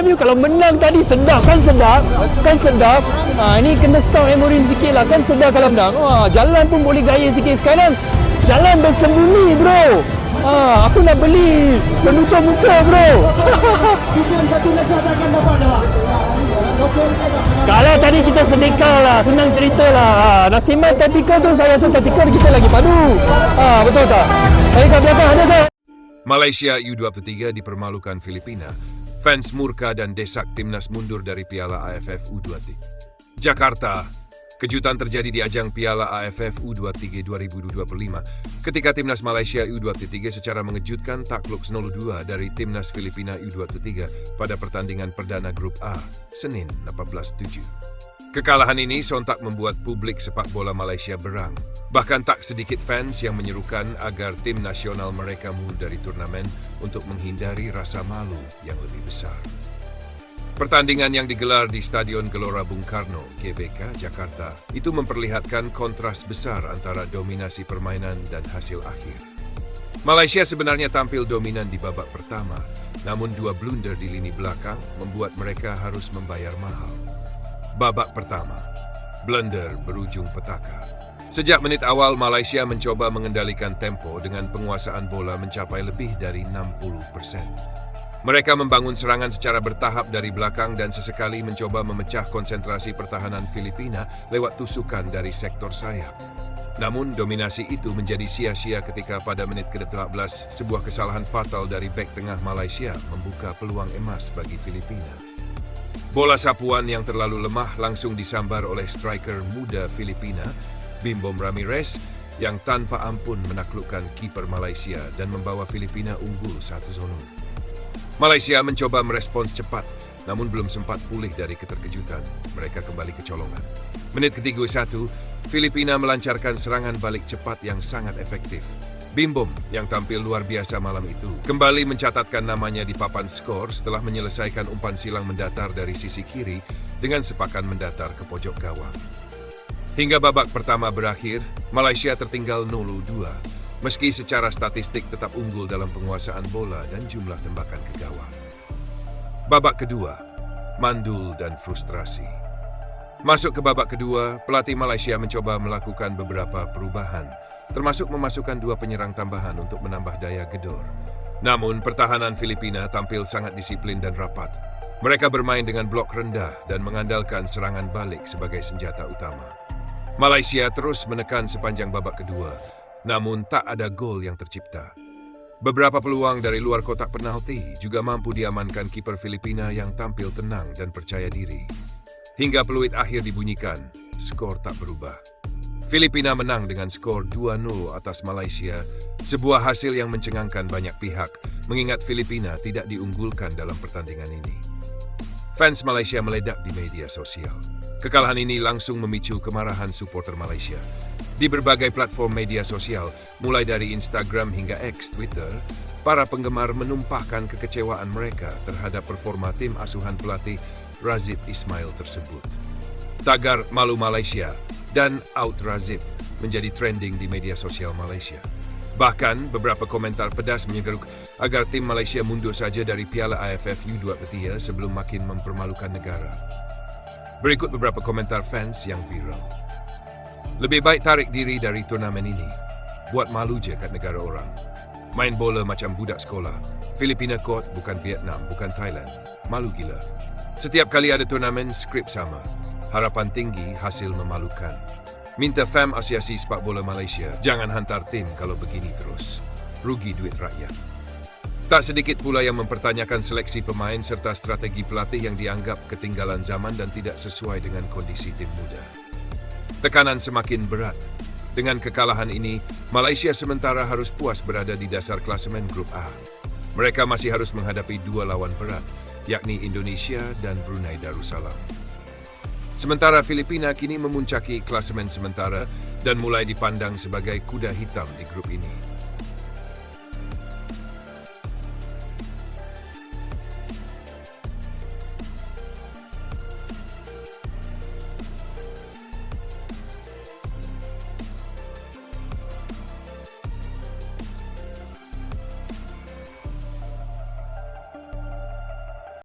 MU kalau menang tadi sedap. Ini kena sound Amorim sikit lah, kan sedap kalau menang. Wah, jalan pun boleh gaya sikit. Sekarang jalan bersembunyi bro. Aku nak beli penutup muka bro. Kalau tadi kita sedekah lah, senang cerita lah. Nasimat taktikal tu saya rasa taktikal kita lagi padu. Betul tak? Saya kat belakang ada tak? Malaysia U23 dipermalukan Filipina. Fans murka dan desak timnas mundur dari Piala AFF U23. Jakarta. Kejutan terjadi di ajang Piala AFF U23 2025 ketika timnas Malaysia U23 secara mengejutkan takluk 0-2 dari timnas Filipina U23 pada pertandingan perdana grup A, Senin 18/7. Kekalahan ini sontak membuat publik sepak bola Malaysia berang. Bahkan tak sedikit fans yang menyerukan agar tim nasional mereka mundur dari turnamen untuk menghindari rasa malu yang lebih besar. Pertandingan yang digelar di Stadion Gelora Bung Karno, GBK, Jakarta, itu memperlihatkan kontras besar antara dominasi permainan dan hasil akhir. Malaysia sebenarnya tampil dominan di babak pertama, namun dua blunder di lini belakang membuat mereka harus membayar mahal. Babak pertama, blunder berujung petaka. Sejak menit awal, Malaysia mencoba mengendalikan tempo dengan penguasaan bola mencapai lebih dari 60%. Mereka membangun serangan secara bertahap dari belakang dan sesekali mencoba memecah konsentrasi pertahanan Filipina lewat tusukan dari sektor sayap. Namun, dominasi itu menjadi sia-sia ketika pada menit ke-18, sebuah kesalahan fatal dari bek tengah Malaysia membuka peluang emas bagi Filipina. Bola sapuan yang terlalu lemah langsung disambar oleh striker muda Filipina, Bimbom Ramirez, yang tanpa ampun menaklukkan kiper Malaysia dan membawa Filipina unggul 1-0. Malaysia mencoba merespons cepat, namun belum sempat pulih dari keterkejutan. Mereka kembali kecolongan. Menit ke-31, Filipina melancarkan serangan balik cepat yang sangat efektif. Bimbom, yang tampil luar biasa malam itu, kembali mencatatkan namanya di papan skor setelah menyelesaikan umpan silang mendatar dari sisi kiri dengan sepakan mendatar ke pojok gawang. Hingga babak pertama berakhir, Malaysia tertinggal 0-2. Meski secara statistik tetap unggul dalam penguasaan bola dan jumlah tembakan ke gawang. Babak kedua, mandul dan frustrasi. Masuk ke babak kedua, pelatih Malaysia mencoba melakukan beberapa perubahan, termasuk memasukkan dua penyerang tambahan untuk menambah daya gedor. Namun, pertahanan Filipina tampil sangat disiplin dan rapat. Mereka bermain dengan blok rendah dan mengandalkan serangan balik sebagai senjata utama. Malaysia terus menekan sepanjang babak kedua, namun tak ada gol yang tercipta. Beberapa peluang dari luar kotak penalti juga mampu diamankan kiper Filipina yang tampil tenang dan percaya diri. Hingga peluit akhir dibunyikan, skor tak berubah. Filipina menang dengan skor 2-0 atas Malaysia, sebuah hasil yang mencengangkan banyak pihak, mengingat Filipina tidak diunggulkan dalam pertandingan ini. Fans Malaysia meledak di media sosial. Kekalahan ini langsung memicu kemarahan supporter Malaysia. Di berbagai platform media sosial, mulai dari Instagram hingga X Twitter, para penggemar menumpahkan kekecewaan mereka terhadap performa tim asuhan pelatih Razib Ismail tersebut. Tagar "Malu Malaysia" dan "Out Razib" menjadi trending di media sosial Malaysia. Bahkan, beberapa komentar pedas menyegeruk agar tim Malaysia mundur saja dari Piala AFF U23 sebelum makin mempermalukan negara. Berikut beberapa komentar fans yang viral. Lebih baik tarik diri dari turnamen ini. Buat malu je kat negara orang. Main bola macam budak sekolah. Filipina court bukan Vietnam, bukan Thailand. Malu gila. Setiap kali ada turnamen, skrip sama. Harapan tinggi, hasil memalukan. Minta FAM Asosiasi Sepak Bola Malaysia, jangan hantar tim kalau begini terus. Rugi duit rakyat. Tak sedikit pula yang mempertanyakan seleksi pemain serta strategi pelatih yang dianggap ketinggalan zaman dan tidak sesuai dengan kondisi tim muda. Tekanan semakin berat. Dengan kekalahan ini, Malaysia sementara harus puas berada di dasar klasemen grup A. Mereka masih harus menghadapi dua lawan berat, yakni Indonesia dan Brunei Darussalam. Sementara Filipina kini memuncaki klasemen sementara dan mulai dipandang sebagai kuda hitam di grup ini.